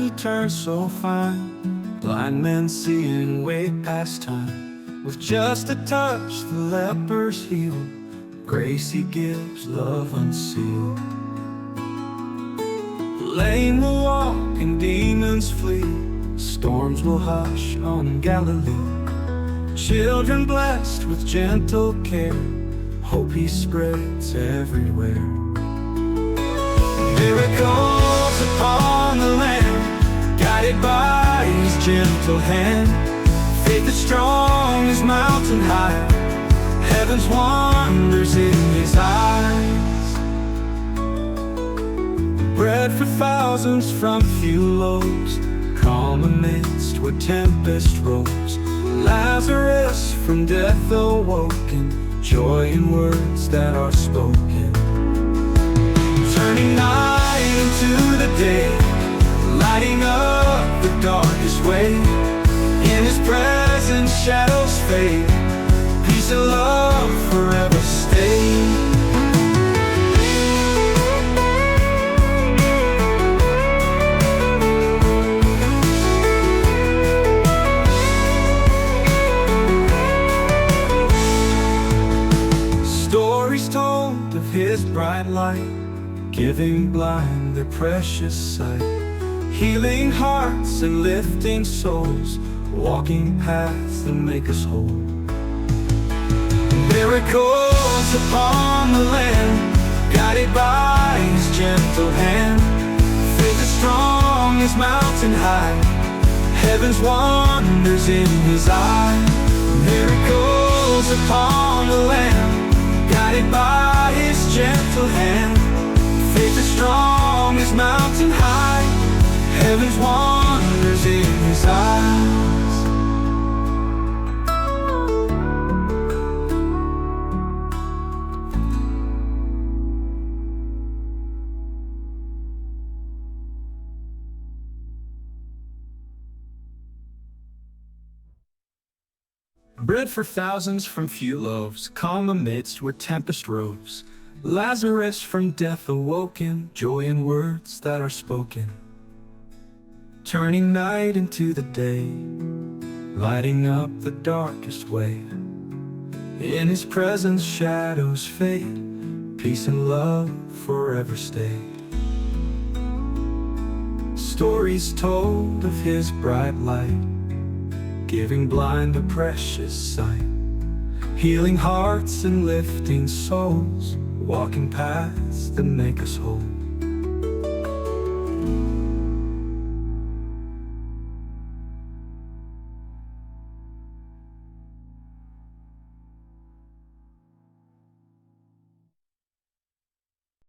he turned so fine. Blind men seeing way past time. With just a touch the lepers heal. Grace he gives, love unsealed. Lame will walk and demons flee. Storms will hush on Galilee. Children blessed with gentle care. Hope he spreads everywhere. Miracles upon the land, guided by his gentle hand. Faith is strong as mountain high. Heaven's wonders in his eyes. Bread for thousands from few loaves, calm amidst where tempest rose. Lazarus from death awoken, joy in words that are spoken. Turning night into the day, lighting up the darkest way. In his presence shadows fade, peace and love forever stay. Stories told of his bright light, giving blind their precious sight. Healing hearts and lifting souls, walking paths that make us whole. Miracles upon the land, guided by his gentle hand. Faith is strong as mountain high, heaven's wonders in his eye. Miracles upon the land, guided by his gentle hand. Faith is strong as mountain high, heaven's wonders in his eyes. Bread for thousands from few loaves, calm amidst where tempest rose. Lazarus from death awoken, joy in words that are spoken. Turning night into the day, lighting up the darkest way. In his presence shadows fade, peace and love forever stay. Stories told of his bright light, giving blind a precious sight. Healing hearts and lifting souls, walking paths that make us whole.